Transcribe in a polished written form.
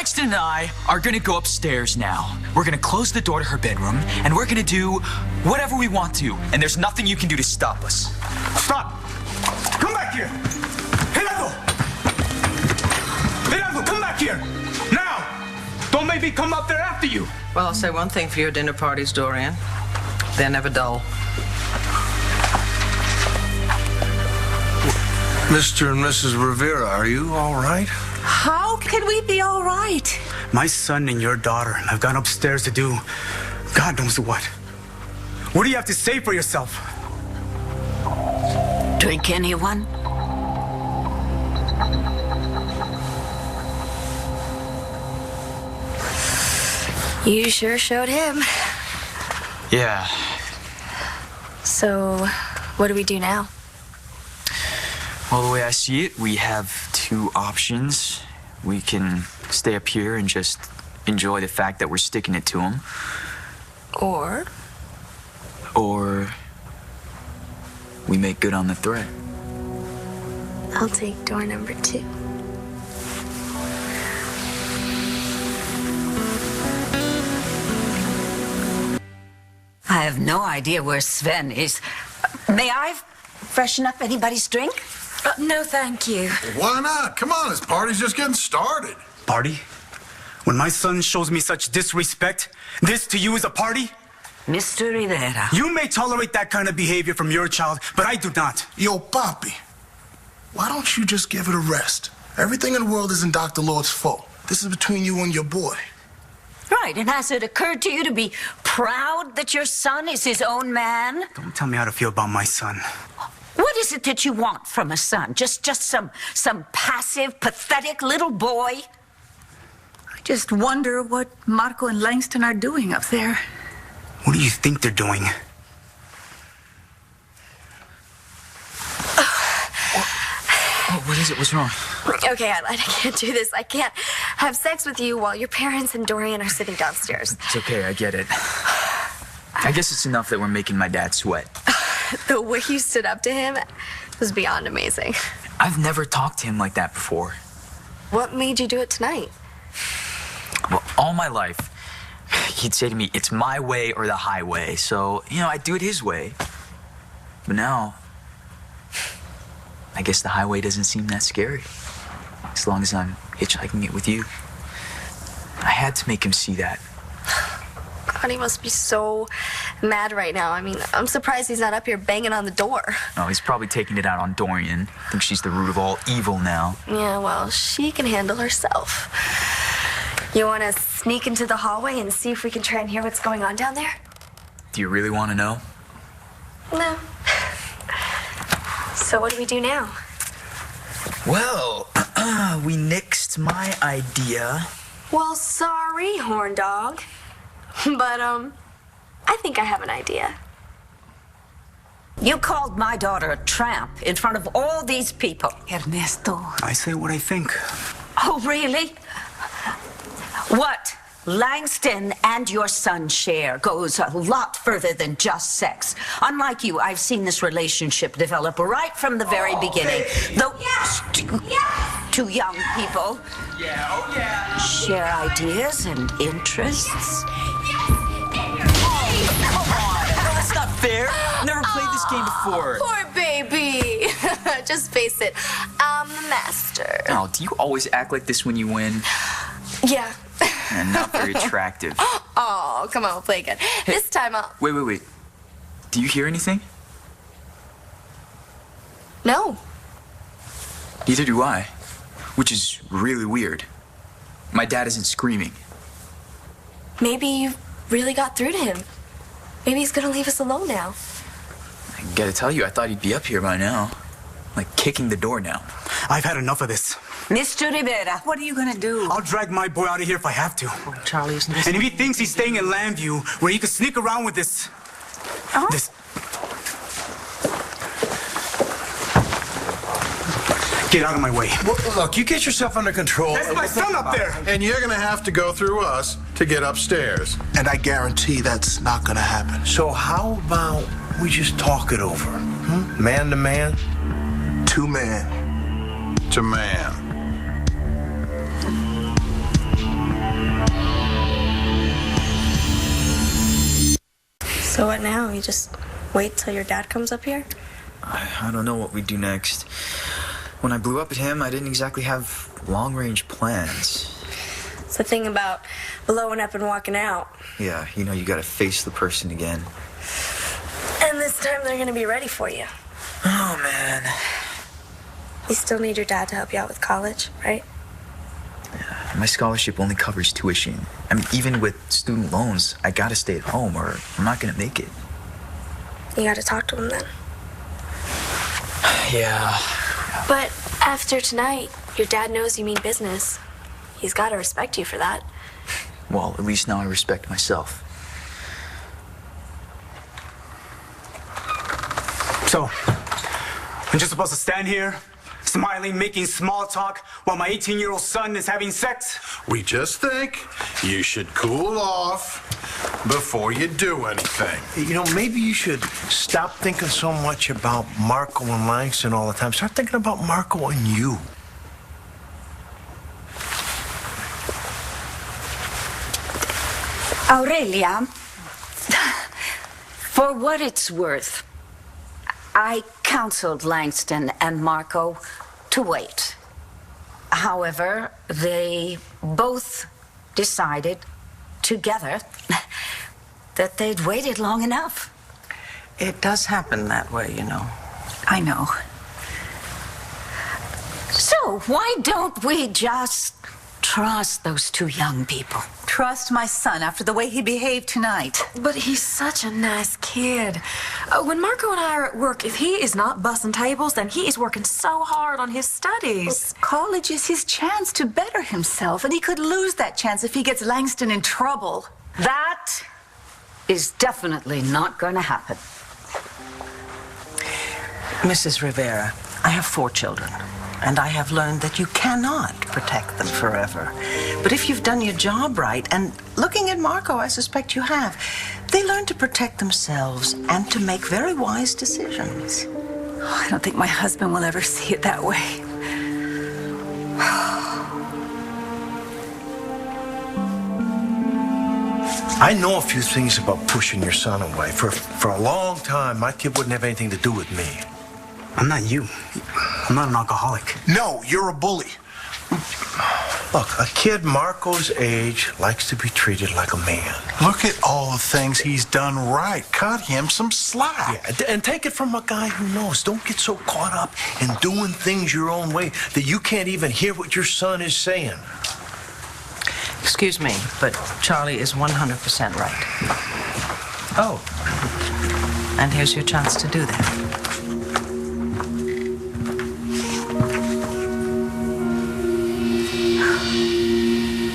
Langston and I are gonna go upstairs now. We're gonna close the door to her bedroom, and we're gonna do whatever we want to, and there's nothing you can do to stop us. Stop! Come back here! Gerardo! Gerardo, come back here! Now! Don't make me come up there after you! Well, I'll say one thing for your dinner parties, Dorian. They're never dull. Mr. and Mrs. Rivera, are you all right? How can we be all right? My son and your daughter have gone upstairs to do God knows what. What do you have to say for yourself? Drink, anyone? You sure showed him. Yeah. So, what do we do now? Well, the way I see it, we have two options. We can stay up here and just enjoy the fact that we're sticking it to him. Or we make good on the threat. I'll take door number 2. I have no idea where Sven is. May I freshen up anybody's drink? No, thank you. Why not? Come on, this party's just getting started. Party? When my son shows me such disrespect, this to you is a party? Mr. Rivera. You may tolerate that kind of behavior from your child, but I do not. Yo, Papi, why don't you just give it a rest? Everything in the world isn't Dr. Lord's fault. This is between you and your boy. Right, and has it occurred to you to be proud that your son is his own man? Don't tell me how to feel about my son. What is it that you want from a son? Just some passive, pathetic little boy? I just wonder what Markko and Langston are doing up there. What do you think they're doing? Oh, what is it? What's wrong? Okay, I can't do this. I can't have sex with you while your parents and Dorian are sitting downstairs. It's okay, I get it. I guess it's enough that we're making my dad sweat. The way you stood up to him was beyond amazing. I've never talked to him like that before. What made you do it tonight? Well, all my life, he'd say to me, it's my way or the highway. So, I do it his way. But now, I guess the highway doesn't seem that scary. As long as I'm hitchhiking it with you. I had to make him see that. God, he must be so mad right now. I mean, I'm surprised he's not up here banging on the door. Oh, he's probably taking it out on Dorian. Thinks she's the root of all evil now. Yeah, well, she can handle herself. You want to sneak into the hallway and see if we can try and hear what's going on down there? Do you really want to know? No. So what do we do now? Well, we nixed my idea. Well, sorry, horn dog. But, I think I have an idea. You called my daughter a tramp in front of all these people. Ernesto. I say what I think. Oh, really? What Langston and your son share goes a lot further than just sex. Unlike you, I've seen this relationship develop right from the very beginning. Though two young people share ideas and interests. Come on! That's not fair. Never played this game before. Poor baby. Just face it, I'm the master. Oh, do you always act like this when you win? Yeah. And not very attractive. Oh, come on, we'll play again. Hey, this time I'll... Wait. Do you hear anything? No. Neither do I. Which is really weird. My dad isn't screaming. Maybe you really got through to him. Maybe he's gonna leave us alone now. I gotta tell you, I thought he'd be up here by now. Like kicking the door down. I've had enough of this. Mr. Rivera. What are you gonna do? I'll drag my boy out of here if I have to. Oh, Charlie, isn't this... And if he thinks he's staying in Llanview, where he can sneak around with this... This... Get out of my way. Well, look, you get yourself under control. That's my son up there! And you're gonna have to go through us to get upstairs. And I guarantee that's not gonna happen. So how about we just talk it over? Man to man? 2 man. To man. So what now? You just wait till your dad comes up here? I don't know what we'd do next. When I blew up at him, I didn't exactly have long-range plans. It's the thing about blowing up and walking out. Yeah, you know, you gotta face the person again. And this time they're gonna be ready for you. Oh, man. You still need your dad to help you out with college, right? Yeah, my scholarship only covers tuition. I mean, even with student loans, I gotta stay at home or I'm not gonna make it. You gotta talk to him then. Yeah. But after tonight, your dad knows you mean business. He's gotta respect you for that. Well, at least now I respect myself. So, I'm just supposed to stand here, smiling, making small talk, while my 18-year-old son is having sex? We just think you should cool off before you do anything. You know, maybe you should stop thinking so much about Markko and Langston all the time. Start thinking about Markko and you. Aurelia, for what it's worth, I counseled Langston and Markko to wait. However, they both decided together that they'd waited long enough. It does happen that way, you know. I know. So why don't we just trust those two young people? Trust my son after the way he behaved tonight. But he's such a nice kid. When Markko and I are at work, if he is not bussing tables, then he is working so hard on his studies. College is his chance to better himself, and he could lose that chance if he gets Langston in trouble. That is definitely not going to happen. Mrs. Rivera, I have 4 children, and I have learned that you cannot protect them forever. But if you've done your job right, and looking at Markko, I suspect you have, they learn to protect themselves and to make very wise decisions. I don't think my husband will ever see it that way. I know a few things about pushing your son away. For a long time, my kid wouldn't have anything to do with me. I'm not you. I'm not an alcoholic. No, you're a bully. Look, a kid Markko's age likes to be treated like a man. Look at all the things he's done right. Cut him some slack. Yeah, and take it from a guy who knows. Don't get so caught up in doing things your own way that you can't even hear what your son is saying. Excuse me, but Charlie is 100% right. Oh, and here's your chance to do that.